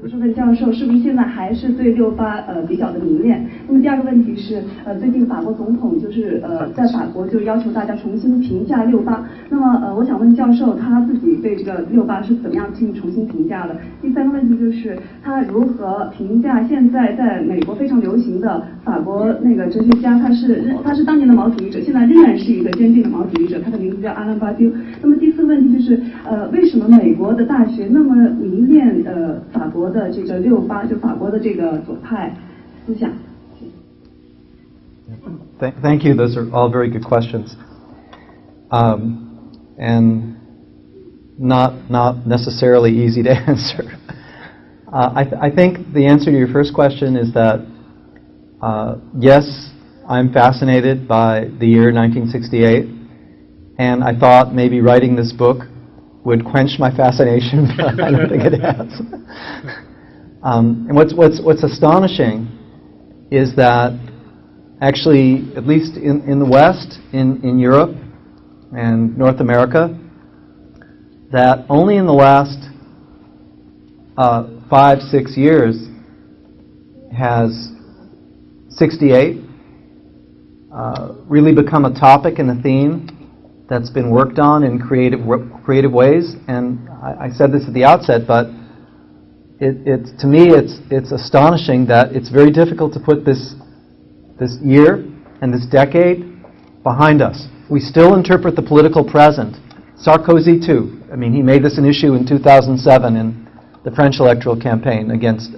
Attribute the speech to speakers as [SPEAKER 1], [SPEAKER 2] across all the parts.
[SPEAKER 1] 是问教授，是不是现在还是对68比较的迷恋？那么第二个问题是，最近法国总统就是在法国就要求大家重新评价68。那么我想问教授，他自己对这个68是怎么样进行重新评价的？第三个问题就是他如何评价现在在美国非常流行的法国那个哲学家，他是当年的毛主义者，现在仍然是一个坚定的毛主义者，他的名字叫阿兰·巴丢。那么第四个问题就是为什么美国的大学那么迷恋法国的这个68，就法国的这个左派思想。
[SPEAKER 2] Thank you. Those are all very good questions, and not necessarily easy to answer. I think the answer to your first question is that yes, I'm fascinated by the year 1968, and I thought maybe writing this book would quench my fascination, but I don't think it has. And what's astonishing is that actually, at least in the West, in Europe and North America, that only in the last 5-6 years has 68 really become a topic and a theme that's been worked on in creative ways. And I said this at the outset, but to me it's astonishing that it's very difficult to put this year and this decade behind us. We still interpret the political present. Sarkozy too. I mean, he made this an issue in 2007 in the French electoral campaign against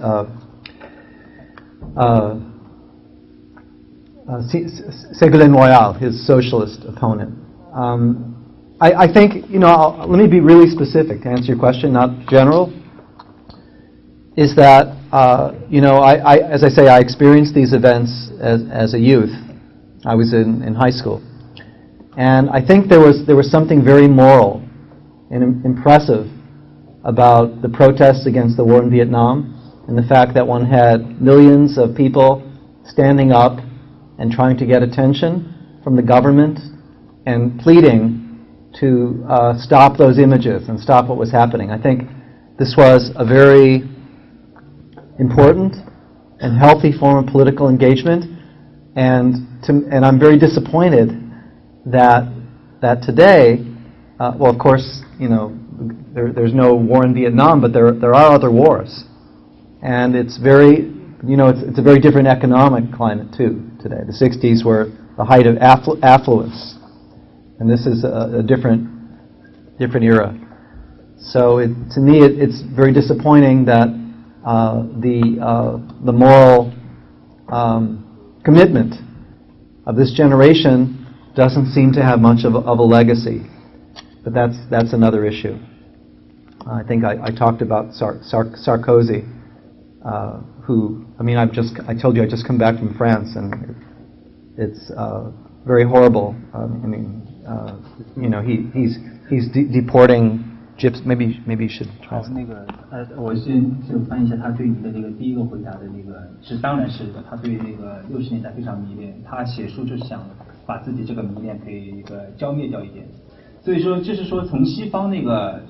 [SPEAKER 2] Ségolène Royal, his socialist opponent. I think, let me be really specific to answer your question, not general, is that, as I say, I experienced these events as a youth. I was in high school. And I think there was something very moral and impressive about the protests against the war in Vietnam and the fact that one had millions of people standing up and trying to get attention from the government and pleading to stop those images and stop what was happening. I think this was a very important and healthy form of political engagement, and I'm very disappointed that today, well, of course, there's no war in Vietnam, but there are other wars, and it's very, it's a very different economic climate too today. The 60s were the height of affluence, and this is a different era. So to me, it's very disappointing that the moral commitment of this generation doesn't seem to have much of a legacy. But that's another issue. I think I talked about Sarkozy, who, I told you I just come back from France, and it's very horrible. He's deporting gypsies. Maybe you should translate.
[SPEAKER 3] 我就翻译一下他对你的这个第一个回答的那个当然是的，他对那个60年代非常迷恋，他写书就是想把自己这个迷恋可以浇灭掉一点。所以说，就是说从西方那个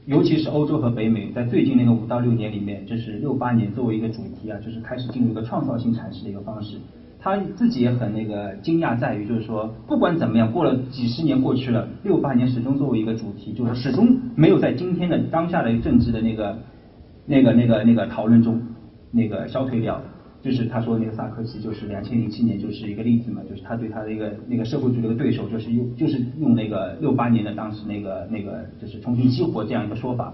[SPEAKER 3] 尤其是欧洲和北美，在最近那个5到6年里面，就是68年作为一个主题啊，就是开始进入一个创造性阐释的一个方式。他自己也很惊讶在于，就是说不管怎么样，过了几十年过去了，68年始终作为一个主题，就是始终没有在今天的当下的政治的那个讨论中消退掉的。就是他说萨科齐就是2007年就是一个例子嘛，就是他对他的那个社会主义的对手就是用68年的当时就是重新激活这样一个说法。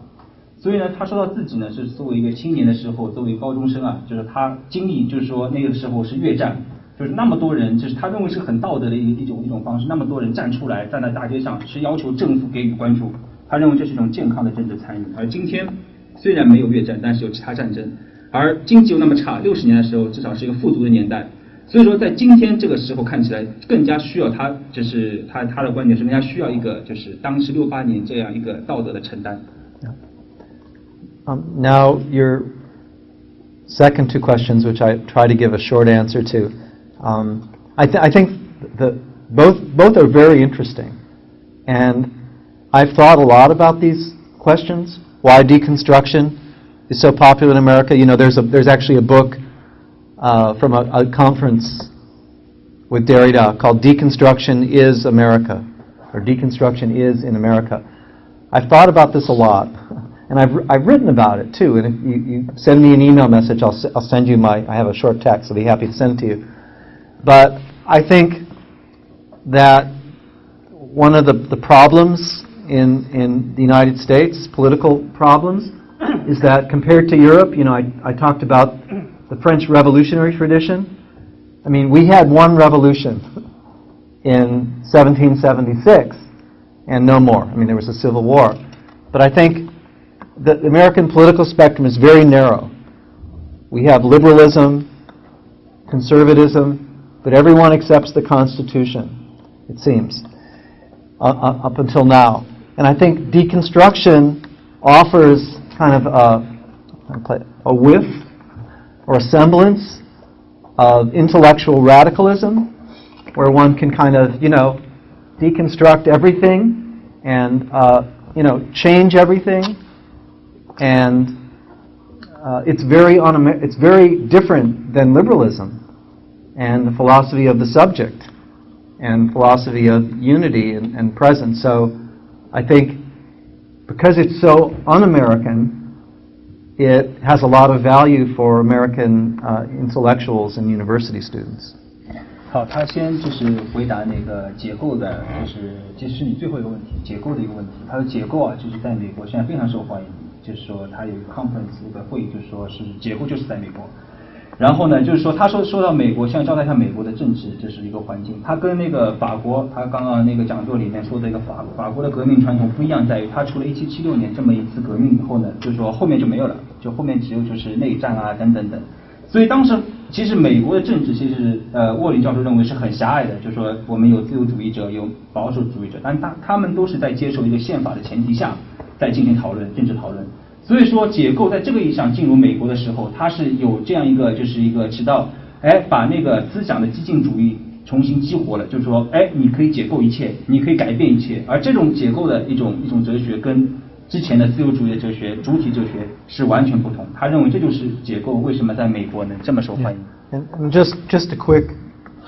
[SPEAKER 3] 所以呢，他说到自己呢是作为一个青年的时候，作为高中生啊，就是他经历就是说那个时候是越战。就是那么多人，就是他认为是很道德的一种方式，那么多人站出来，站在大街上，是要求政府给予关注。他认为这是一种健康的政治参与。而今天虽然没有越战，但是有其他战争，而经济又那么差，60年的时候至少是一个富足的年代。所以说，在今天这个时候看起来，更加需要他，就是他的观点是更加需要一个，就是当时68年这样一个道德的承担。
[SPEAKER 2] Now your second two questions, which I try to give a short answer to. I think both are very interesting, and I've thought a lot about these questions. Why deconstruction? is so popular in America. You know, there's actually a book from a conference with Derrida called Deconstruction is America, or Deconstruction is in America. I've thought about this a lot, and I've written about it too. And if you send me an email message, I'll send you I have a short text. I'll be happy to send to you. But I think that one of the problems in the United States, political problems, is that compared to Europe, you know, I talked about the French revolutionary tradition. I mean, we had one revolution in 1776 and no more. I mean, there was a civil war. But I think the American political spectrum is very narrow. We have liberalism, conservatism, but everyone accepts the Constitution, it seems, up until now. And I think deconstruction offers kind of a whiff or a semblance of intellectual radicalism, where one can kind of, you know, deconstruct everything and, you know, change everything. And it's very different than liberalism and the philosophy of the subject and philosophy of unity and presence. So I think because it's so un-American, it has a lot of value for American intellectuals and university students.
[SPEAKER 3] 好，他先就是回答那个结构的，就是你最后一个问题，结构的一个问题。他说结构啊，就是在美国现在非常受欢迎，就是说他有一个 conference 一个会议，就是说是结构就是在美国。然后呢，就是说他说到美国，现在交代一下美国的政治，这是一个环境。他跟那个法国，他刚刚那个讲座里面说的一个法国的革命传统不一样，在于他除了1776年这么一次革命以后呢，就是说后面就没有了，就后面只有就是内战啊等等等。所以当时其实美国的政治，其实沃林教授认为是很狭隘的，就是说我们有自由主义者，有保守主义者，但他们都是在接受一个宪法的前提下，在进行讨论，政治讨论。所以说解构在这个意义上进入美国的时候，它是有这样一个，就是一个直到把那个思想的激进主义重新激活了，就是说你可以解构一切，你可以改变一切，而这种解构的一种哲学跟之前的自由主义的哲学、主体哲学是完全不同。他认为这就是解构为什么在美国能这么受欢迎。
[SPEAKER 2] And just a quick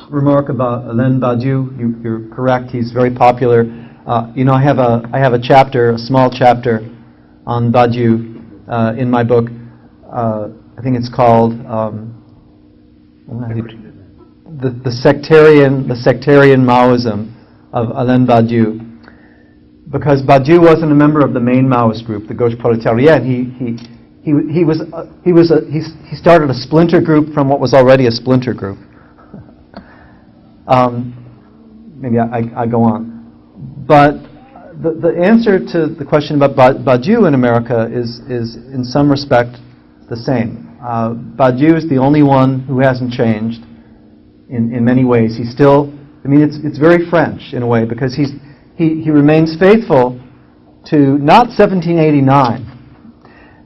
[SPEAKER 2] remark about Alain Badiou. You're correct. He's very popular. You know, I have a chapter, a small chapter, on Badiou in my book. I think it's called the sectarian Maoism of Alain Badiou. Because Badiou wasn't a member of the main Maoist group, the Gauche Prolétarienne. He started a splinter group from what was already a splinter group. Maybe I go on, but the answer to the question about Badiou in America is in some respect the same. Badiou is the only one who hasn't changed in many ways. He's still, I mean, it's very French in a way, because he remains faithful to not 1789,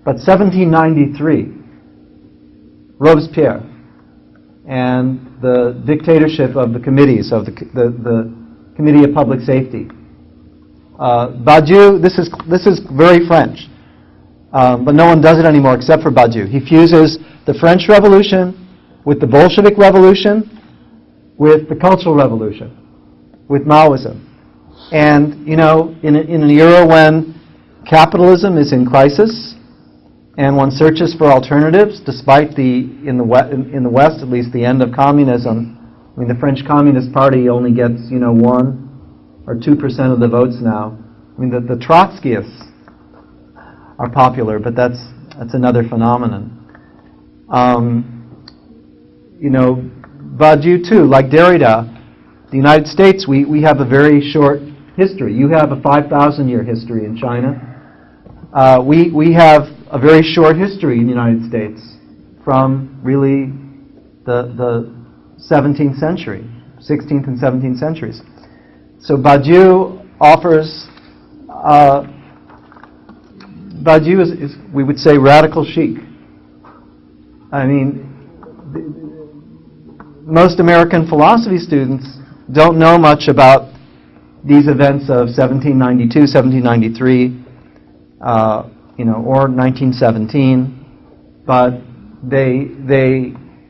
[SPEAKER 2] but 1793, Robespierre, and the dictatorship of the committees, of the Committee of Public Safety. Badiou, this is very French, but no one does it anymore except for Badiou. He fuses the French Revolution with the Bolshevik Revolution, with the Cultural Revolution, with Maoism. And, you know, in an era when capitalism is in crisis and one searches for alternatives, despite in the West at least, the end of communism. I mean, the French Communist Party only gets, you know, 1 or 2% of the votes now. I mean, the Trotskyists are popular, but that's another phenomenon. You know, Badiou too, like Derrida, the United States, we have a very short history. You have a 5,000-year history in China. We have a very short history in the United States from really the 17th century, 16th and 17th centuries. So Badiou offers, Badiou is, we would say, radical chic. I mean, most American philosophy students don't know much about these events of 1792, 1793, you know, or 1917. but they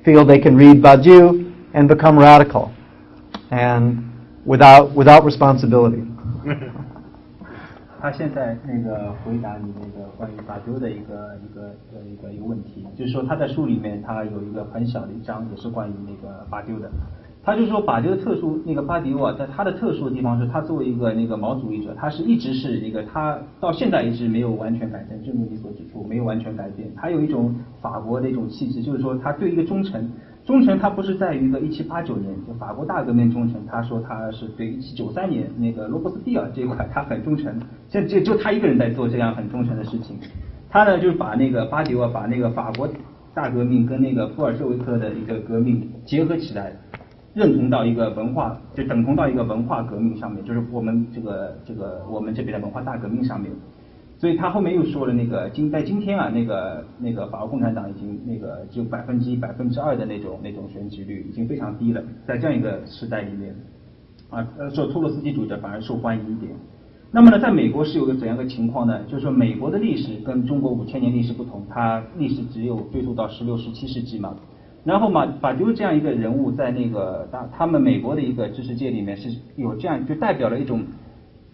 [SPEAKER 2] feel they can read Badiou and become radical, and without responsibility.
[SPEAKER 3] 他现在那个回答你那个关于巴丢的一个问题，就是说他在书里面他有一个很小的一章也是关于那个巴丢的。他就说巴丢的特殊，那个巴迪欧啊，在他的特殊的地方是，他作为一个那个毛主义者，他是一直是一个，他到现在一直没有完全改变，正如你所指出，没有完全改变。他有一种法国的一种气质，就是说他对一个忠诚，他不是在于一个1789年就法国大革命忠诚，他说他是对1793年那个罗伯斯庇尔这一块他很忠诚，现在就他一个人在做这样很忠诚的事情。他呢就是把那个巴迪欧把那个法国大革命跟那个布尔什维克的一个革命结合起来。认同到一个文化，就等同到一个文化革命上面，就是我们我们这边的文化大革命上面。所以他后面又说了在今天啊，那个法国共产党已经只有1%、2%的那种选举率，已经非常低了。在这样一个时代里面，说托洛斯基主义者反而受欢迎一点。那么呢，在美国是有个怎样的情况呢？就是说美国的历史跟中国5000年历史不同，它历史只有追溯到16、17世纪嘛。然后巴丢这样一个人物，在那个他们美国的一个知识界里面是有这样，就代表了一种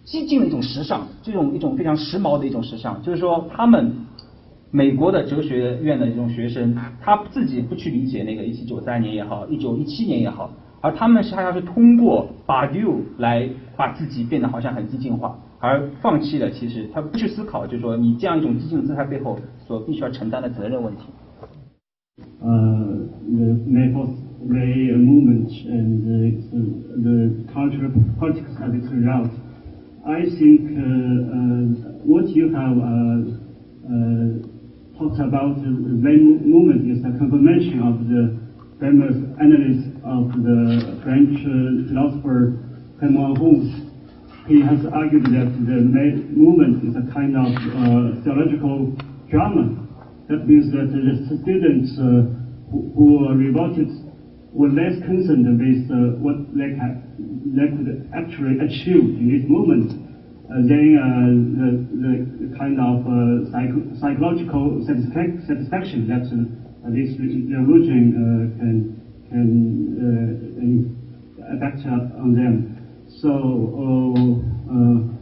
[SPEAKER 3] 激进的一种时尚，一种非常时髦的一种时尚。就是说，他们美国的哲学院的这种学生，他自己不去理解那个1793年也好，1917年也好，而他们还要是通过巴丢来把自己变得好像很激进化，而放弃了其实他不去思考，就是说你这样一种激进姿态背后所必须要承担的责任问题。
[SPEAKER 4] The Mayday movement and the cultural politics as its result. I think what you have talked about the Mayday movement is a confirmation of the famous analysis of the French philosopher Clement Holmes. He has argued that the Mayday movement is a kind of theological drama. That means that the students who revolted were less concerned with what they could actually achieve in this movement than the kind of psychological satisfaction that this revolution can affect on them. So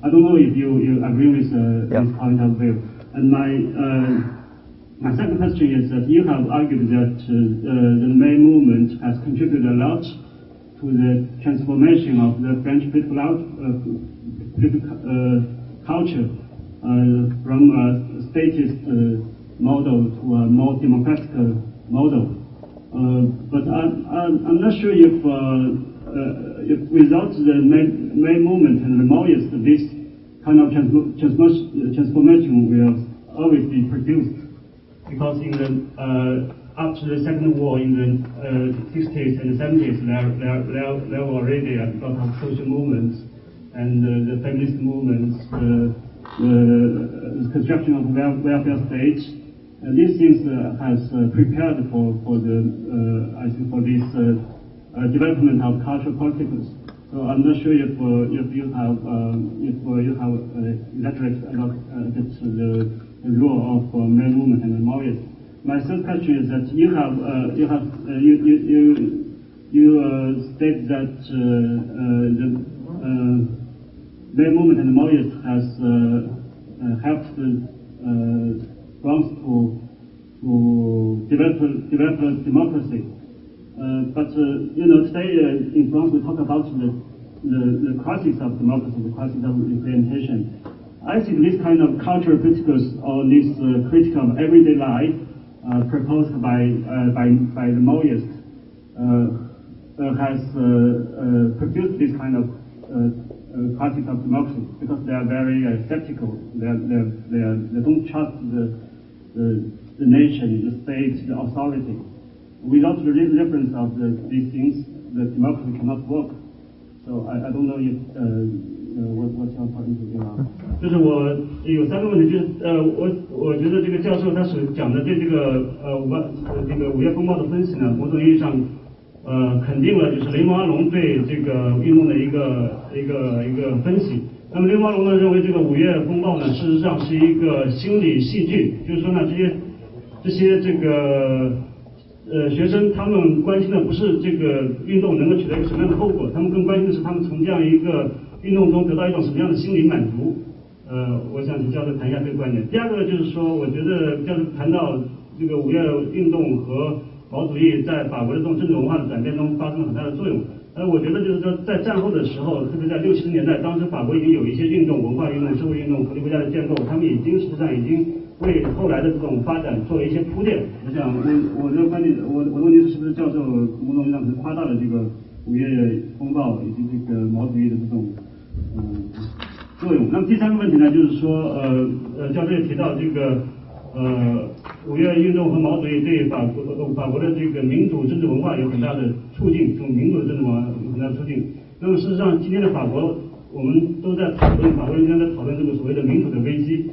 [SPEAKER 4] I don't know if you agree with this point of view. And my second question is that you have argued that the May movement has contributed a lot to the transformation of the French political culture from a statist model to a more democratic model. But I'm not sure if without the May movement and the Maoists, this kind of transformation will always be produced. Because after the Second War in the 60s and 70s, there were already a lot of social movements and the feminist movements, the construction of welfare states. And these things has prepared for this development of cultural politics. So I'm not sure if you have elaborated about the role of May movement and the Maoists. My third question is that you state that the May movement and the Maoists has helped France to develop democracy. But today in France we talk about the crisis of democracy, the crisis of implementation. I think this kind of cultural criticals or this critique of everyday life proposed by the Maoists has produced this kind of critique of democracy because they are very skeptical. They don't trust the nation, the state, the authority. Without the reference of these things, the democracy cannot work. So I don't know if what's your point of view?
[SPEAKER 5] 就是我有3个问题，就是我觉得这个教授他所讲的对这个五月风暴的分析呢，某种意义上肯定了就是雷蒙阿隆对这个运动的一个分析。那么雷蒙阿隆呢认为这个五月风暴呢事实上是一个心理戏剧，就是说呢这些这些学生他们关心的不是这个运动能够取得一个什么样的后果，他们更关心的是他们从这样一个运动中得到一种什么样的心理满足。我想请教授谈一下这个观点。第二个就是说，我觉得教授谈到这个5月运动和毛主义在法国的这种政治文化的转变中发生了很大的作用。我觉得就是说，在战后的时候，特别在60、70年代，当时法国已经有一些运动、文化运动、社会运动、独立国家的建构，他们实际上已经为后来的这种发展做了一些铺垫。我想我的观点，我的问题是不是教授某种意义上是夸大了这个5月风暴以及这个毛主义的这种作用？那么第三个问题呢，就是说教授也提到这个5月运动和毛主义对法国的这个民主政治文化有很大的促进，这种民主的政治文化有很大的促进。那么事实上，今天的法国，我们都在讨论，法国人经常在讨论这个所谓的民主的危机。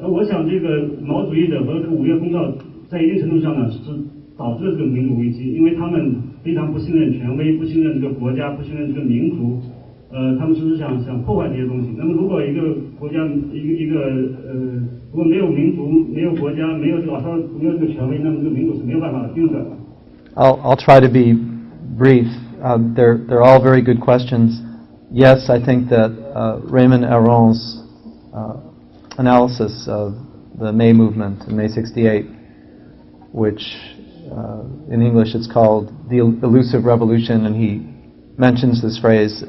[SPEAKER 5] 我想这个毛主义的和这个5月风暴在一定程度上呢，是导致了这个民主危机，因为他们非常不信任权威，不信任这个国家，不信任这个民族。他们是想破坏这些东西。那么，如果一个国家如果没有民族、没有国家、没有这个权威，那么这个民主是没有办法运转的。
[SPEAKER 2] I'll try to be brief. They're all very good questions. Yes, I think that Raymond Aron's analysis of the May movement in May '68, which in English it's called the elusive revolution, and he mentions this phrase,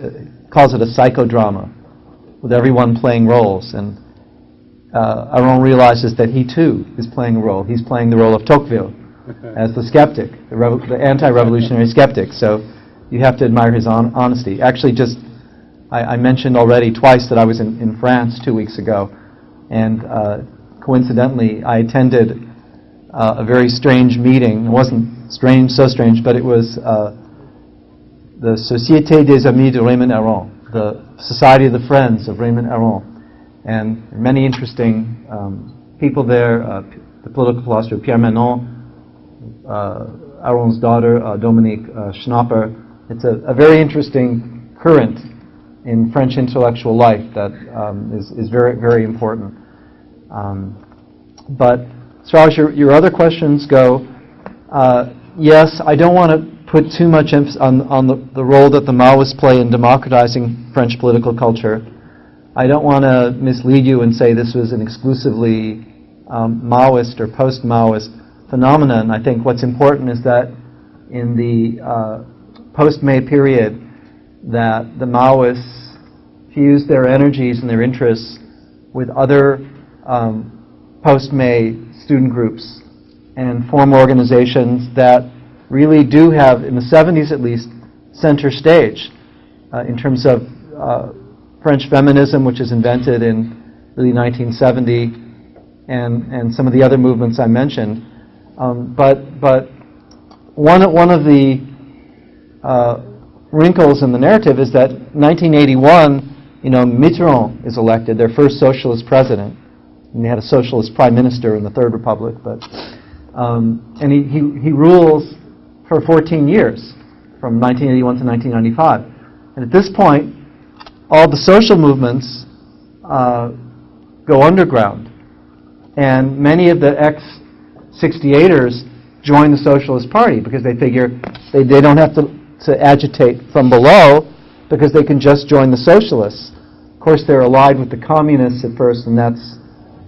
[SPEAKER 2] calls it a psychodrama, with everyone playing roles. And Aron realizes that he too is playing a role. He's playing the role of Tocqueville as the skeptic, the anti-revolutionary skeptic. So you have to admire his honesty. Actually, I mentioned already twice that I was in France 2 weeks ago, and coincidentally I attended a very strange meeting. It wasn't strange, so strange, but it was the Société des Amis de Raymond Aron, the Society of the Friends of Raymond Aron, and many interesting people there, the political philosopher Pierre Manon, Aron's daughter Dominique Schnapper. It's a very interesting current in French intellectual life that is very, very important. But as far as your other questions go, yes, I don't want to put too much emphasis on the role that the Maoists play in democratizing French political culture. I don't want to mislead you and say this was an exclusively Maoist or post-Maoist phenomenon. I think what's important is that in the post-May period, that the Maoists fused their energies and their interests with other post-May student groups and form organizations that really do have, in the 70s at least, center stage in terms of French feminism, which is invented in really 1970, and some of the other movements I mentioned. But one of the wrinkles in the narrative is that 1981, Mitterrand is elected, their first socialist president. And they had a socialist prime minister in the Third Republic, but and he rules for 14 years, from 1981 to 1995. And at this point, all the social movements go underground, and many of the ex-68ers join the Socialist Party because they figure they don't have to agitate from below because they can just join the socialists. Of course, they're allied with the communists at first, and that's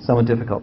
[SPEAKER 2] somewhat difficult.